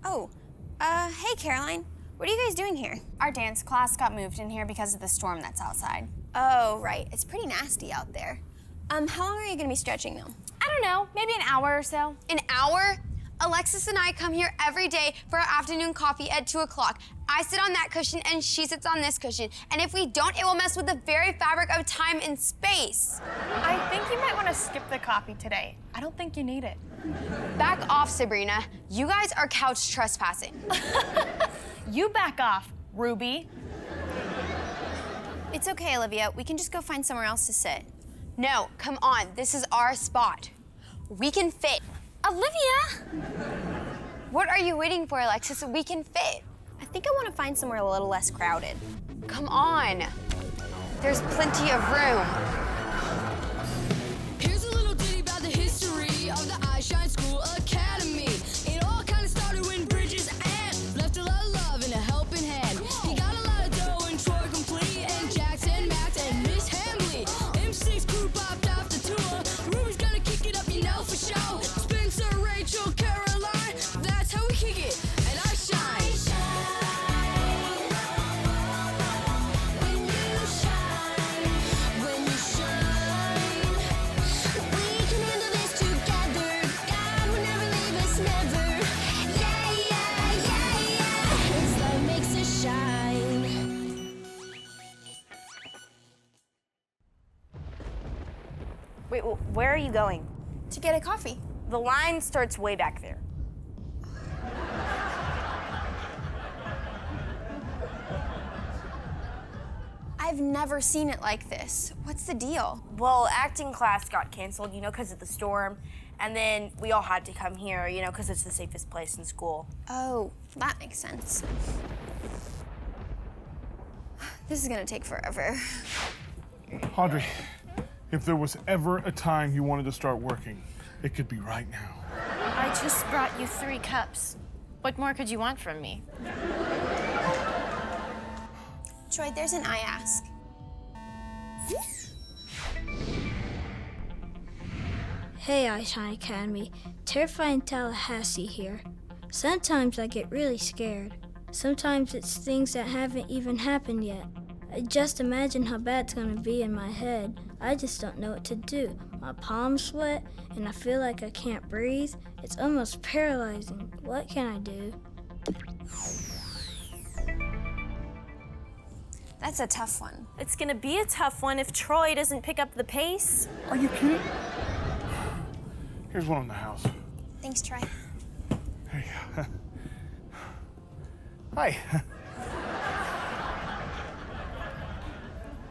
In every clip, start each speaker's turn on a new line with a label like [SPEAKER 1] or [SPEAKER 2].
[SPEAKER 1] Oh, hey, Caroline. What are you guys doing here?
[SPEAKER 2] Our dance class got moved in here because of the storm that's outside.
[SPEAKER 1] Oh, right. It's pretty nasty out there. How long are you gonna be stretching, though?
[SPEAKER 2] I don't know, maybe an hour or so.
[SPEAKER 3] An hour? Alexis and I come here every day for our afternoon coffee at 2 o'clock. I sit on that cushion and she sits on this cushion. And if we don't, it will mess with the very fabric of time and space.
[SPEAKER 4] I think you might want to skip the coffee today. I don't think you need it.
[SPEAKER 3] Back off, Sabrina. You guys are couch trespassing.
[SPEAKER 4] You back off, Ruby.
[SPEAKER 1] It's okay, Olivia. We can just go find somewhere else to sit.
[SPEAKER 3] No, come on. This is our spot. We can fit.
[SPEAKER 1] Olivia!
[SPEAKER 3] What are you waiting for, Alexis? We can fit.
[SPEAKER 1] I think I want to find somewhere a little less crowded.
[SPEAKER 3] Come on. There's plenty of room.
[SPEAKER 5] Here's a little ditty about the history of the iShine School Academy. It all kind of started when Bridges and left a lot of love in a helping hand. He got a lot of dough and Troy Complete and Jackson, Max, and Miss Hambley. M6 crew popped off the tour. Ruby's gonna kick it up, you know for sure. Spencer, Rachel, Caroline, that's how we kick it. And I shine.
[SPEAKER 6] Wait, where are you going?
[SPEAKER 1] To get a coffee.
[SPEAKER 6] The line starts way back there.
[SPEAKER 1] I've never seen it like this. What's the deal?
[SPEAKER 6] Well, acting class got canceled, you know, because of the storm. And then we all had to come here, you know, because it's the safest place in school.
[SPEAKER 1] Oh, that makes sense. This is gonna take forever.
[SPEAKER 7] Audrey, if there was ever a time you wanted to start working, it could be right now.
[SPEAKER 4] I just brought you 3 cups. What more could you want from me?
[SPEAKER 1] Troy, there's an I ask.
[SPEAKER 8] Hey, iShine Academy. Terrifying Tallahassee here. Sometimes I get really scared. Sometimes it's things that haven't even happened yet. I just imagine how bad it's gonna be in my head. I just don't know what to do. My palms sweat, and I feel like I can't breathe. It's almost paralyzing. What can I do?
[SPEAKER 1] That's a tough one.
[SPEAKER 6] It's gonna be a tough one if Troy doesn't pick up the pace.
[SPEAKER 7] Are you kidding? Here's one in the house.
[SPEAKER 1] Thanks, Troy.
[SPEAKER 7] Hey. Hi.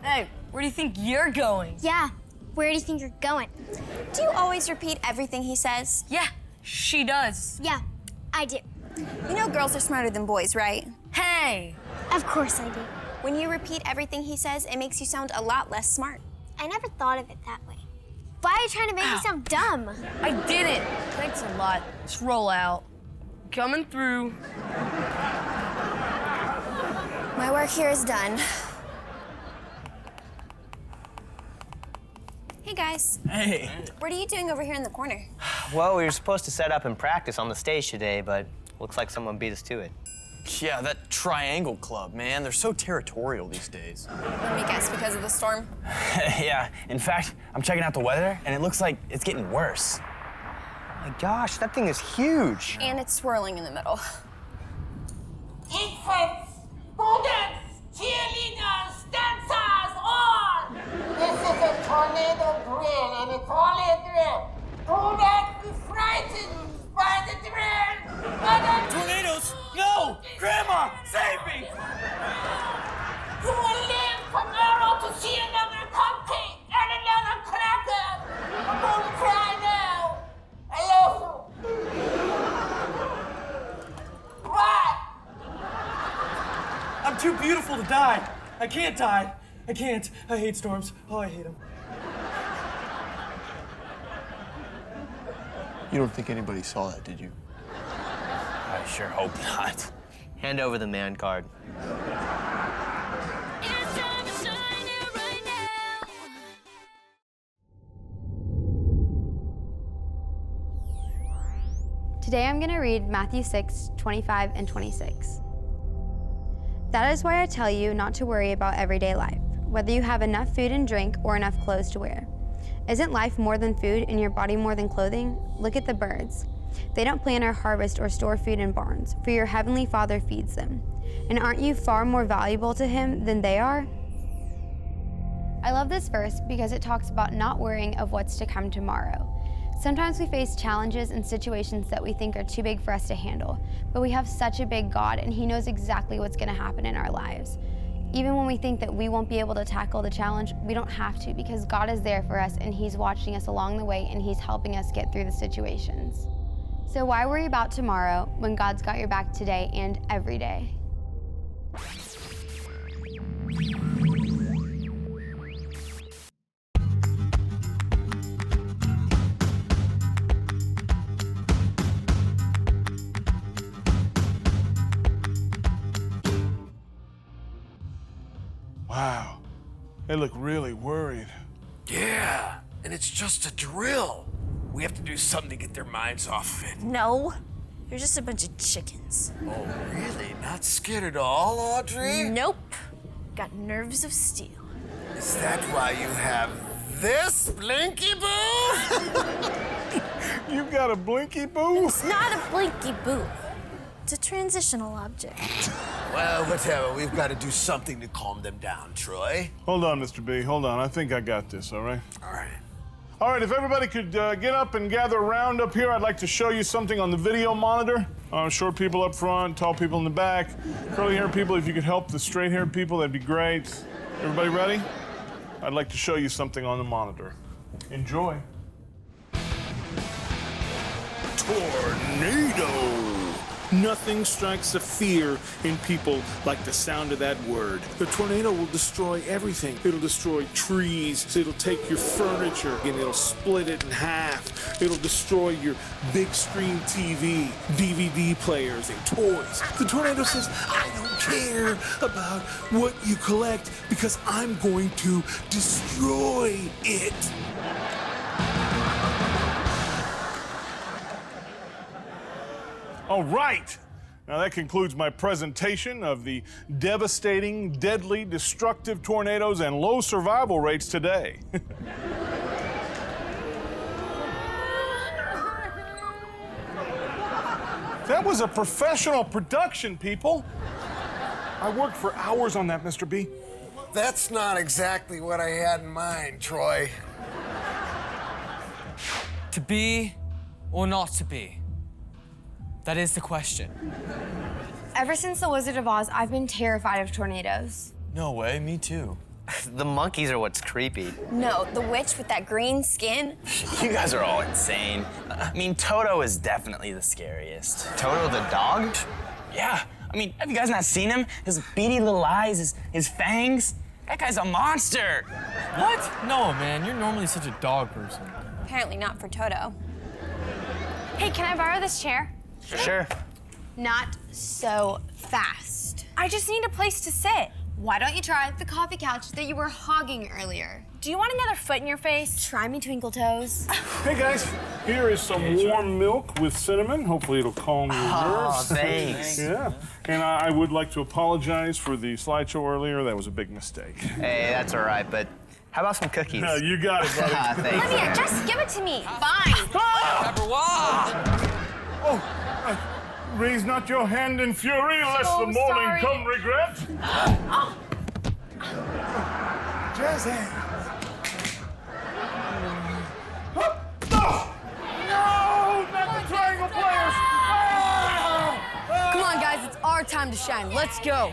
[SPEAKER 5] Hey, where do you think you're going?
[SPEAKER 9] Yeah, where do you think you're going?
[SPEAKER 1] Do you always repeat everything he says?
[SPEAKER 5] Yeah, she does.
[SPEAKER 9] Yeah, I do.
[SPEAKER 1] You know girls are smarter than boys, right?
[SPEAKER 5] Hey!
[SPEAKER 9] Of course I do.
[SPEAKER 1] When you repeat everything he says, it makes you sound a lot less smart.
[SPEAKER 9] I never thought of it that way. Why are you trying to make me sound dumb?
[SPEAKER 5] I did it! Thanks a lot. Let's roll out. Coming through.
[SPEAKER 1] My work here is done. Hey, guys.
[SPEAKER 10] Hey.
[SPEAKER 1] What are you doing over here in the corner?
[SPEAKER 10] Well, we were supposed to set up and practice on the stage today, but looks like someone beat us to it.
[SPEAKER 11] Yeah, that triangle club, man. They're so territorial these days.
[SPEAKER 1] Let me guess, because of the storm?
[SPEAKER 11] Yeah, in fact, I'm checking out the weather, and it looks like it's getting worse.
[SPEAKER 10] My gosh, that thing is huge.
[SPEAKER 1] And it's swirling in the middle.
[SPEAKER 12] Infants, students, cheerleaders, dancers, all! This is a tornado drill, and it's only a drill. Do not be frightened by the drill.
[SPEAKER 11] Tornadoes! No! Grandma, save me!
[SPEAKER 12] You will live tomorrow to see another cupcake and another cracker. Don't cry now. I love you. What?
[SPEAKER 11] I'm too beautiful to die. I can't die. I can't. I hate storms. Oh, I hate them.
[SPEAKER 13] You don't think anybody saw that, did you?
[SPEAKER 11] I sure hope not.
[SPEAKER 10] Hand over the man card.
[SPEAKER 3] Today I'm going to read Matthew 6:25 and 26. That is why I tell you not to worry about everyday life, whether you have enough food and drink or enough clothes to wear. Isn't life more than food and your body more than clothing? Look at the birds. They don't plant or harvest or store food in barns, for your heavenly Father feeds them. And aren't you far more valuable to him than they are? I love this verse because it talks about not worrying of what's to come tomorrow. Sometimes we face challenges and situations that we think are too big for us to handle, but we have such a big God and he knows exactly what's going to happen in our lives. Even when we think that we won't be able to tackle the challenge, we don't have to because God is there for us and he's watching us along the way and he's helping us get through the situations. So why worry about tomorrow when God's got your back today and every day?
[SPEAKER 7] Wow, they look really worried.
[SPEAKER 14] Yeah, and it's just a drill. We have to do something to get their minds off of it.
[SPEAKER 15] No, you're just a bunch of chickens.
[SPEAKER 14] Oh, really? Not scared at all, Audrey?
[SPEAKER 15] Nope. Got nerves of steel.
[SPEAKER 14] Is that why you have this Blinky Boo?
[SPEAKER 7] You got a Blinky Boo?
[SPEAKER 15] It's not a Blinky Boo. It's a transitional object.
[SPEAKER 14] Well, whatever. We've got to do something to calm them down, Troy.
[SPEAKER 7] Hold on, Mr. B. Hold on. I think I got this, all right?
[SPEAKER 14] All right.
[SPEAKER 7] All right, if everybody could get up and gather around up here, I'd like to show you something on the video monitor. Short people up front, tall people in the back. Curly-haired people, if you could help the straight-haired people, that'd be great. Everybody ready? I'd like to show you something on the monitor. Enjoy.
[SPEAKER 16] Tornado! Nothing strikes a fear in people like the sound of that word. The tornado will destroy everything. It'll destroy trees. It'll take your furniture and it'll split it in half. It'll destroy your big screen TV, DVD players, and toys. The tornado says, I don't care about what you collect because I'm going to destroy it.
[SPEAKER 7] All right. Now that concludes my presentation of the devastating, deadly, destructive tornadoes and low survival rates today. That was a professional production, people. I worked for hours on that, Mr. B.
[SPEAKER 14] That's not exactly what I had in mind, Troy.
[SPEAKER 11] To be or not to be? That is the question.
[SPEAKER 3] Ever since The Wizard of Oz, I've been terrified of tornadoes.
[SPEAKER 10] No way, me too. The monkeys are what's creepy.
[SPEAKER 1] No, the witch with that green skin.
[SPEAKER 10] You guys are all insane. I mean, Toto is definitely the scariest. Toto the dog? Yeah. I mean, have you guys not seen him? His beady little eyes, his fangs? That guy's a monster.
[SPEAKER 11] What? No, man, you're normally such a dog person.
[SPEAKER 1] Apparently not for Toto.
[SPEAKER 2] Hey, can I borrow this chair?
[SPEAKER 10] Sure.
[SPEAKER 3] Not so fast.
[SPEAKER 2] I just need a place to sit.
[SPEAKER 3] Why don't you try the coffee couch that you were hogging earlier?
[SPEAKER 2] Do you want another foot in your face?
[SPEAKER 3] Try me, Twinkle Toes.
[SPEAKER 7] Hey guys, here is some warm milk with cinnamon. Hopefully it'll calm your nerves.
[SPEAKER 10] Oh, thanks.
[SPEAKER 7] Yeah. And I would like to apologize for the slideshow earlier. That was a big mistake.
[SPEAKER 10] Hey, that's all right, but how about some cookies?
[SPEAKER 7] Yeah, you got it, buddy.
[SPEAKER 10] Thanks.
[SPEAKER 2] Lydia, just give it to me. Fine.
[SPEAKER 7] Oh, raise not your hand in fury, lest the morning come regret. Jazz hands. No, not the triangle players.
[SPEAKER 3] Come on, guys, it's our time to shine. Let's go.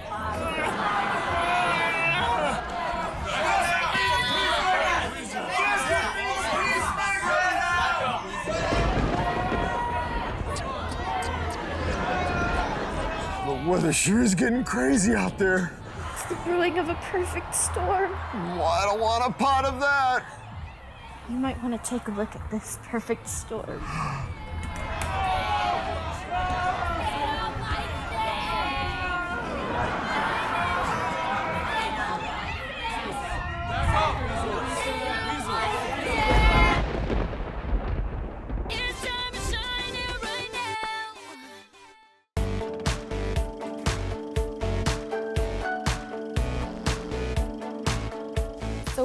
[SPEAKER 14] The weather sure is getting crazy out there.
[SPEAKER 8] It's the brewing of a perfect storm.
[SPEAKER 14] Well, I don't want a pot of that.
[SPEAKER 8] You might want to take a look at this perfect storm.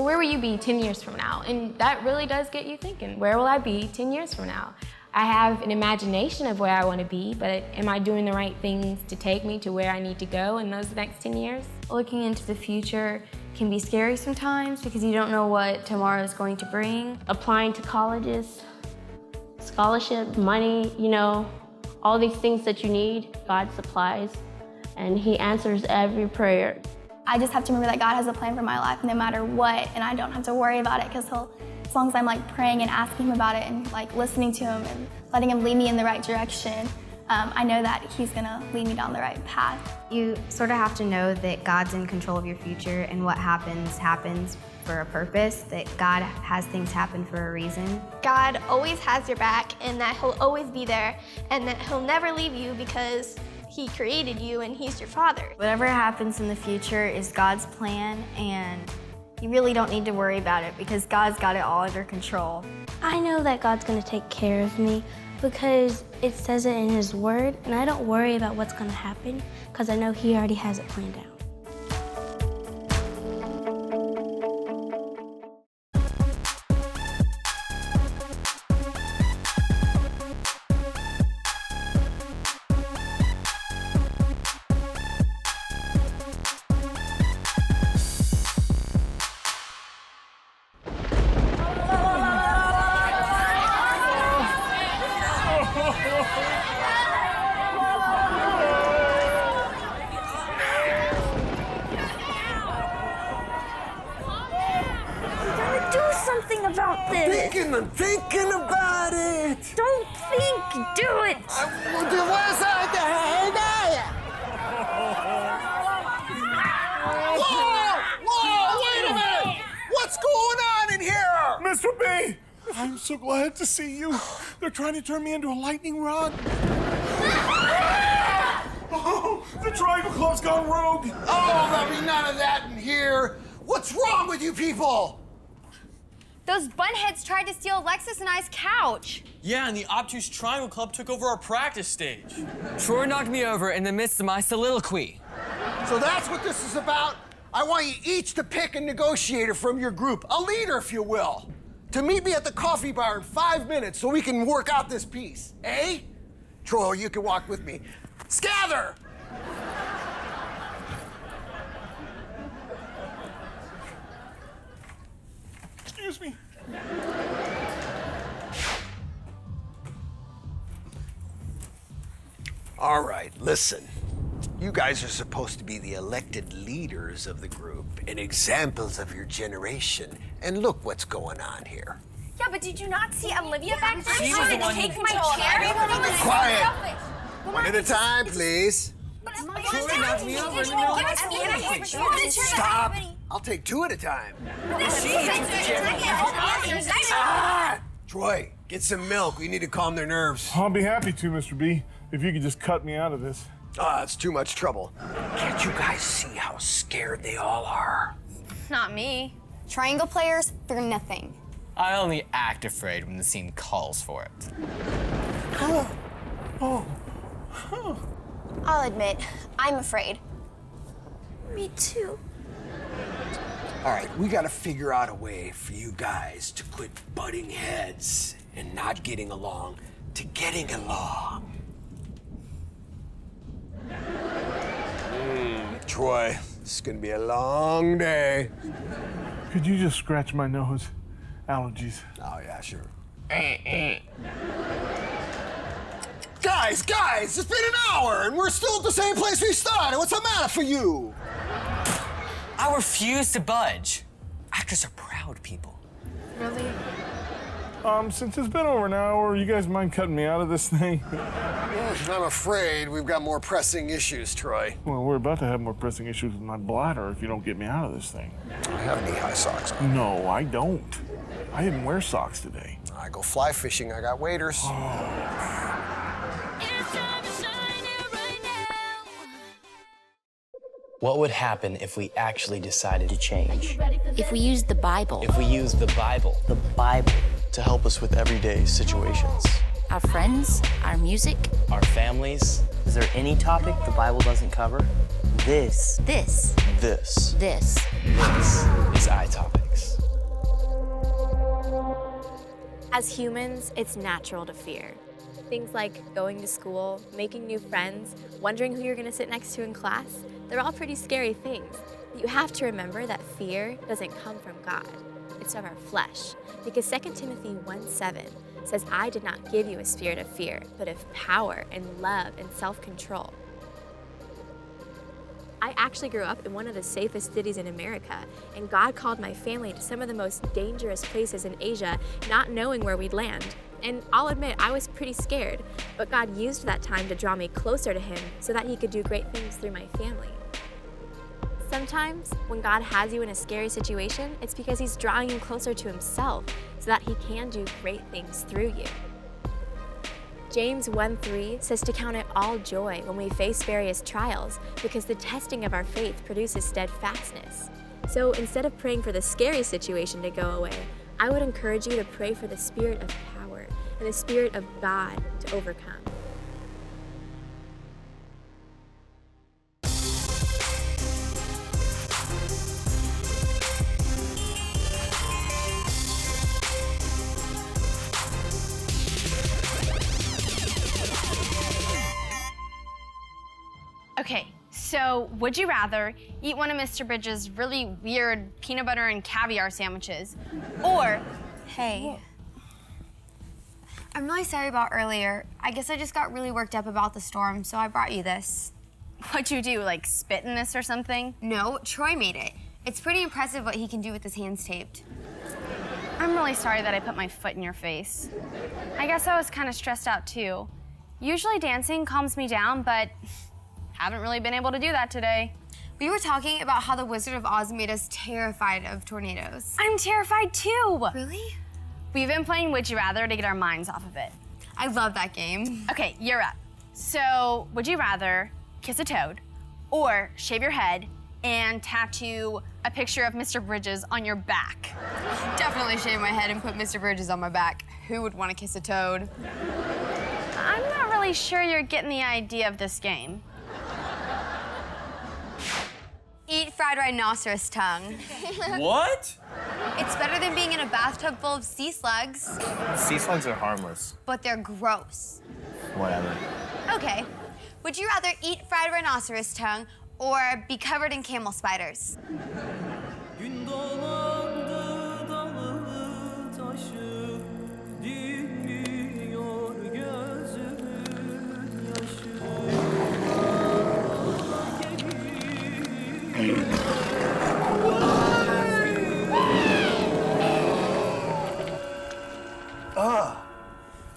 [SPEAKER 17] where will you be 10 years from now? And that really does get you thinking, where will I be 10 years from now? I have an imagination of where I want to be, but am I doing the right things to take me to where I need to go in those next 10 years?
[SPEAKER 18] Looking into the future can be scary sometimes because you don't know what tomorrow is going to bring.
[SPEAKER 19] Applying to colleges, scholarship, money, you know, all these things that you need, God supplies, and He answers every prayer.
[SPEAKER 20] I just have to remember that God has a plan for my life no matter what, and I don't have to worry about it because He'll, as long as I'm like praying and asking Him about it and like listening to Him and letting Him lead me in the right direction, I know that He's gonna lead me down the right path.
[SPEAKER 18] You sort of have to know that God's in control of your future and what happens for a purpose, that God has things happen for a reason.
[SPEAKER 9] God always has your back and that He'll always be there and that He'll never leave you because He created you and He's your Father.
[SPEAKER 18] Whatever happens in the future is God's plan, and you really don't need to worry about it because God's got it all under control.
[SPEAKER 8] I know that God's going to take care of me because it says it in His Word, and I don't worry about what's going to happen because I know He already has it planned out.
[SPEAKER 12] I'm thinking about it.
[SPEAKER 9] Don't think, do it.
[SPEAKER 12] Whoa, wait a minute. What's going on in here?
[SPEAKER 7] Mr. B, I'm so glad to see you. They're trying to turn me into a lightning rod. Oh, the Triangle Club's gone rogue.
[SPEAKER 12] Oh, there'll be none of that in here. What's wrong with you people?
[SPEAKER 3] Those bunheads tried to steal Alexis and I's couch.
[SPEAKER 11] Yeah, and the obtuse Triangle Club took over our practice stage. Troy knocked me over in the midst of my soliloquy.
[SPEAKER 12] So that's what this is about? I want you each to pick a negotiator from your group, a leader, if you will, to meet me at the coffee bar in 5 minutes so we can work out this piece. Eh? Troy, you can walk with me. Scather!
[SPEAKER 7] Excuse me.
[SPEAKER 12] All right, listen. You guys are supposed to be the elected leaders of the group and examples of your generation. And look what's going on here.
[SPEAKER 3] Yeah, but did you not see Olivia back there?
[SPEAKER 11] She was the one
[SPEAKER 3] take
[SPEAKER 11] who-
[SPEAKER 3] my chair.
[SPEAKER 12] Quiet. One at a time, please.
[SPEAKER 11] Troy knocked me over in the middle of my soliloquy.
[SPEAKER 12] Stop. I'll take 2 at a time. Troy, get some milk. We need to calm their nerves.
[SPEAKER 7] I'll be happy to, Mr. B, if you could just cut me out of this.
[SPEAKER 12] It's too much trouble. Can't you guys see how scared they all are?
[SPEAKER 3] Not me. Triangle players, they're nothing.
[SPEAKER 11] I only act afraid when the scene calls for it.
[SPEAKER 1] I'll admit, I'm afraid.
[SPEAKER 9] Me too.
[SPEAKER 12] All right, we gotta figure out a way for you guys to quit butting heads and not getting along to getting along. Troy, this is gonna be a long day.
[SPEAKER 7] Could you just scratch my nose? Allergies.
[SPEAKER 12] Oh, yeah, sure. Guys, it's been an hour and we're still at the same place we started. What's the matter for you?
[SPEAKER 11] I refuse to budge. Actors are proud people.
[SPEAKER 18] Really?
[SPEAKER 7] Since it's been over an hour, you guys mind cutting me out of this thing?
[SPEAKER 12] I'm afraid we've got more pressing issues, Troy.
[SPEAKER 7] Well, we're about to have more pressing issues with my bladder if you don't get me out of this thing.
[SPEAKER 12] I have knee-high socks on.
[SPEAKER 7] No, I don't. I didn't wear socks today.
[SPEAKER 12] I go fly fishing. I got waders.
[SPEAKER 10] What would happen if we actually decided to change?
[SPEAKER 15] If we use the Bible,
[SPEAKER 10] If we use the Bible
[SPEAKER 13] to help us with everyday situations.
[SPEAKER 15] our friends, our music,
[SPEAKER 10] our families,
[SPEAKER 21] is there any topic the Bible doesn't cover? This
[SPEAKER 15] this
[SPEAKER 10] this
[SPEAKER 15] is
[SPEAKER 10] is iTopics.
[SPEAKER 4] As humans, it's natural to fear. Things like going to school, making new friends, wondering who you're going to sit next to in class, they're all pretty scary things. But you have to remember that fear doesn't come from God. It's of our flesh. Because 2 Timothy 1:7 says, I did not give you a spirit of fear, but of power and love and self-control. I actually grew up in one of the safest cities in America, and God called my family to some of the most dangerous places in Asia, not knowing where we'd land. And I'll admit, I was pretty scared, but God used that time to draw me closer to Him so that He could do great things through my family. Sometimes, when God has you in a scary situation, it's because He's drawing you closer to Himself so that He can do great things through you. James 1:3 says to count it all joy when we face various trials, because the testing of our faith produces steadfastness. So instead of praying for the scary situation to go away, I would encourage you to pray for the Spirit of power and the Spirit of God to overcome.
[SPEAKER 3] Okay, so would you rather eat one of Mr. Bridges' really weird peanut butter and caviar sandwiches, or...
[SPEAKER 2] Hey.
[SPEAKER 3] I'm really sorry about earlier. I guess I just got really worked up about the storm, so I brought you this. What'd you do, like spit in this or something? No, Troy made it. It's pretty impressive what he can do with his hands taped. I'm really sorry that I put my foot in your face. I guess I was kind of stressed out too. Usually dancing calms me down, but haven't really been able to do that today. We were talking about how the Wizard of Oz made us terrified of tornadoes. I'm terrified too. Really? We've been playing Would You Rather to get our minds off of it. I love that game. Okay, you're up. So, would you rather kiss a toad or shave your head and tattoo a picture of Mr. Bridges on your back? Definitely shave my head and put Mr. Bridges on my back. Who would want to kiss a toad? I'm not really sure you're getting the idea of this game. Eat fried rhinoceros tongue.
[SPEAKER 10] What?
[SPEAKER 3] It's better than being in a bathtub full of sea slugs.
[SPEAKER 10] Sea slugs are harmless.
[SPEAKER 3] But they're gross.
[SPEAKER 10] Whatever.
[SPEAKER 3] Okay. Would you rather eat fried rhinoceros tongue or be covered in camel spiders?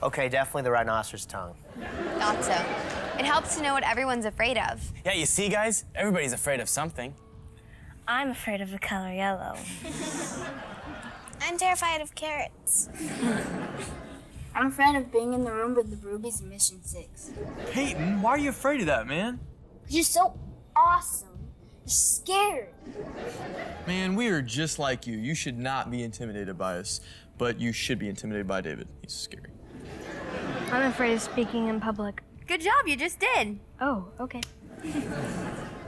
[SPEAKER 22] Okay, definitely the rhinoceros tongue.
[SPEAKER 3] Thought so. It helps to know what everyone's afraid of.
[SPEAKER 10] Yeah, you see, guys? Everybody's afraid of something.
[SPEAKER 15] I'm afraid of the color yellow.
[SPEAKER 1] I'm terrified of carrots.
[SPEAKER 23] I'm afraid of being in the room with the rubies in Mission 6.
[SPEAKER 11] Peyton, why are you afraid of that, man?
[SPEAKER 23] You're so awesome. You're scared.
[SPEAKER 13] Man, we are just like you. You should not be intimidated by us, but you should be intimidated by David. He's scary.
[SPEAKER 23] I'm afraid of speaking in public.
[SPEAKER 3] Good job, you just did.
[SPEAKER 23] Oh, okay.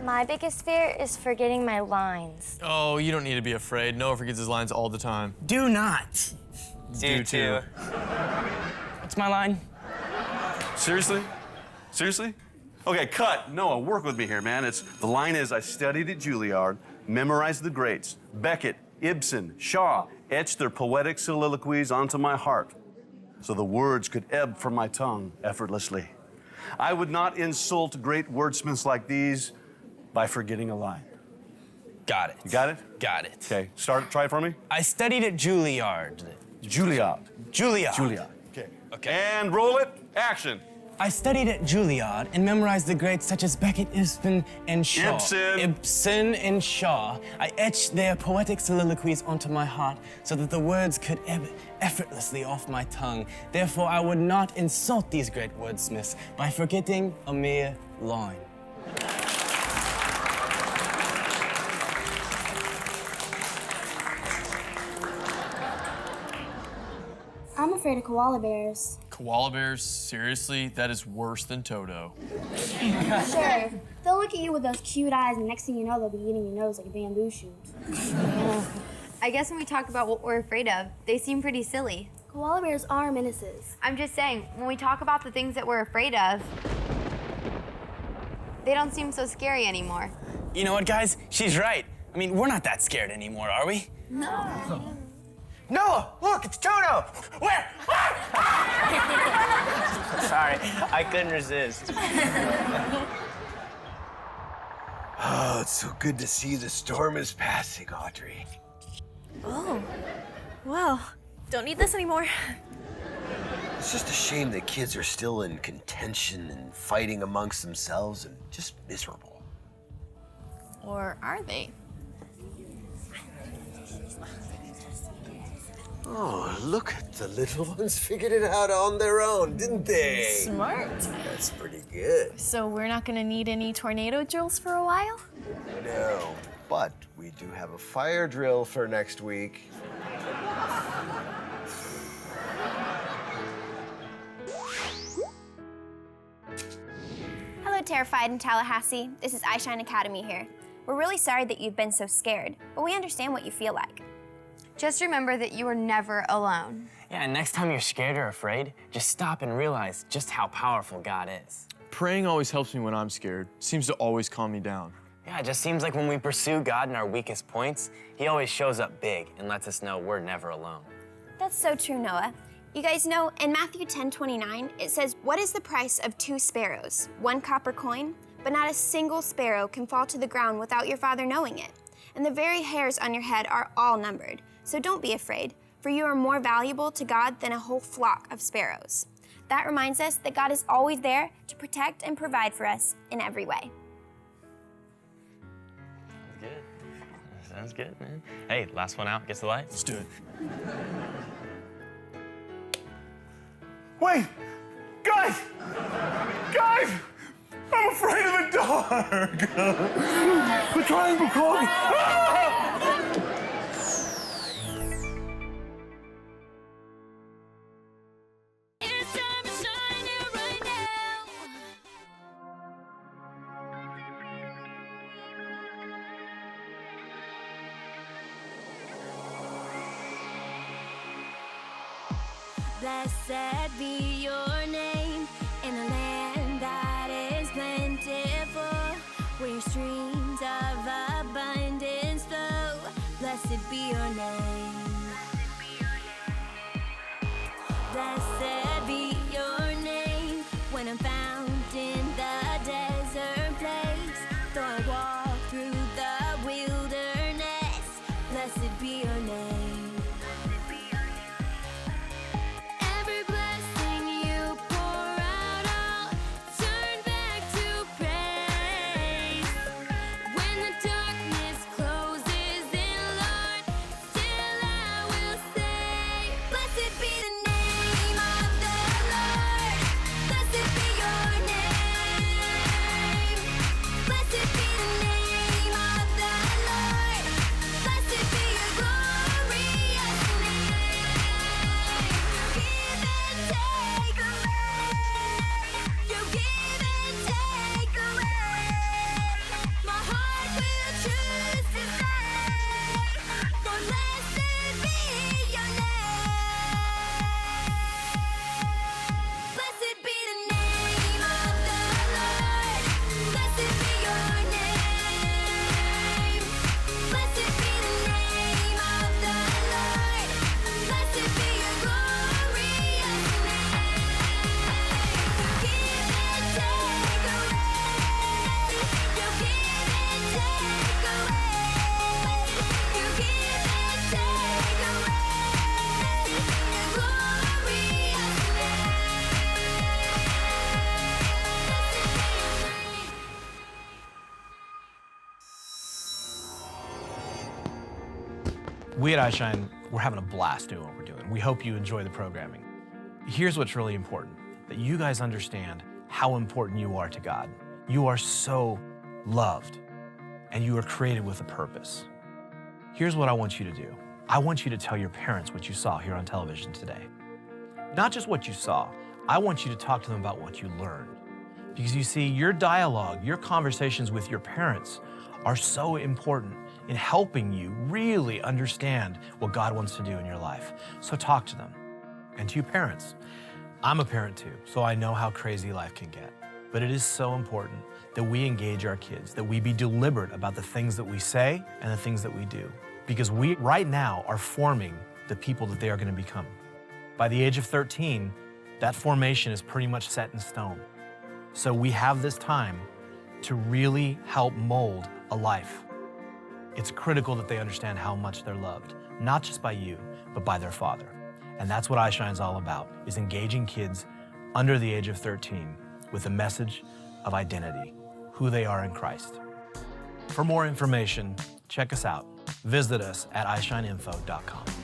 [SPEAKER 15] My biggest fear is forgetting my lines.
[SPEAKER 13] Oh, you don't need to be afraid. Noah forgets his lines all the time.
[SPEAKER 10] Do not.
[SPEAKER 13] Do too.
[SPEAKER 10] What's my line?
[SPEAKER 24] Seriously? Seriously? Okay, cut. Noah, work with me here, man. The line is, I studied at Juilliard, memorized the greats, Beckett, Ibsen, Shaw, etched their poetic soliloquies onto my heart, so the words could ebb from my tongue effortlessly. I would not insult great wordsmiths like these by forgetting a line.
[SPEAKER 10] Got it.
[SPEAKER 24] You got it?
[SPEAKER 10] Got it.
[SPEAKER 24] Okay, try it for me.
[SPEAKER 10] I studied at Juilliard.
[SPEAKER 24] Juilliard.
[SPEAKER 10] Juilliard.
[SPEAKER 24] Okay. And roll it. Action.
[SPEAKER 10] I studied at Juilliard and memorized the greats such as Beckett, Ibsen, and Shaw. Ibsen and Shaw. I etched their poetic soliloquies onto my heart so that the words could ebb effortlessly off my tongue. Therefore, I would not insult these great wordsmiths by forgetting a mere line.
[SPEAKER 23] I'm afraid of koala bears.
[SPEAKER 13] Koala bears? Seriously? That is worse than Toto.
[SPEAKER 23] Sure. They'll look at you with those cute eyes, and next thing you know, they'll be eating your nose like a bamboo shoot.
[SPEAKER 3] I guess when we talk about what we're afraid of, they seem pretty silly.
[SPEAKER 23] Koala bears are menaces.
[SPEAKER 3] I'm just saying, when we talk about the things that we're afraid of, they don't seem so scary anymore.
[SPEAKER 10] You know what, guys? She's right. I mean, we're not that scared anymore, are we?
[SPEAKER 23] No.
[SPEAKER 22] Noah, look, it's Toto!
[SPEAKER 10] Where?
[SPEAKER 21] Sorry, I couldn't resist.
[SPEAKER 5] Oh, it's so good to see the storm is passing, Audrey.
[SPEAKER 4] Oh, well, don't need this anymore.
[SPEAKER 5] It's just a shame that kids are still in contention and fighting amongst themselves and just miserable.
[SPEAKER 4] Or are they?
[SPEAKER 5] Oh, look, the little ones figured it out on their own, didn't they?
[SPEAKER 4] Smart.
[SPEAKER 5] That's pretty good.
[SPEAKER 4] So we're not gonna need any tornado drills for a while?
[SPEAKER 5] No, but we do have a fire drill for next week.
[SPEAKER 1] Hello, Terrified in Tallahassee. This is iShine Academy here. We're really sorry that you've been so scared, but we understand what you feel like.
[SPEAKER 3] Just remember that you are never alone.
[SPEAKER 10] Yeah, and next time you're scared or afraid, just stop and realize just how powerful God is.
[SPEAKER 13] Praying always helps me when I'm scared. Seems to always calm me down.
[SPEAKER 10] Yeah, it just seems like when we pursue God in our weakest points, he always shows up big and lets us know we're never alone.
[SPEAKER 1] That's so true, Noah. You guys know in Matthew 10:29, it says, "What is the price of 2 sparrows? 1 copper coin? But not a single sparrow can fall to the ground without your Father knowing it. And the very hairs on your head are all numbered. So don't be afraid, for you are more valuable to God than a whole flock of sparrows." That reminds us that God is always there to protect and provide for us in every way.
[SPEAKER 10] Good. Sounds good, man. Hey, last one out gets the light.
[SPEAKER 13] Let's do it.
[SPEAKER 7] Wait! Guys! Guys! I'm afraid of the dark! The triangle called me.
[SPEAKER 6] Blessed be your name in a land that is plentiful, where streams of abundance flow. Blessed be your name. Blessed be your name when I'm found in the desert place. Though I walk through the wilderness, blessed be your name.
[SPEAKER 14] We at iShine, we're having a blast doing what we're doing. We hope you enjoy the programming. Here's what's really important, that you guys understand how important you are to God. You are so loved, and you are created with a purpose. Here's what I want you to do. I want you to tell your parents what you saw here on television today. Not just what you saw, I want you to talk to them about what you learned. Because you see, your dialogue, your conversations with your parents are so important in helping you really understand what God wants to do in your life. So talk to them. And to you parents, I'm a parent too, so I know how crazy life can get. But it is so important that we engage our kids, that we be deliberate about the things that we say and the things that we do. Because we, right now, are forming the people that they are going to become. By the age of 13, that formation is pretty much set in stone. So we have this time to really help mold a life. It's critical that they understand how much they're loved, not just by you, but by their Father. And that's what iShine's all about, is engaging kids under the age of 13 with a message of identity, who they are in Christ. For more information, check us out. Visit us at ishineinfo.com.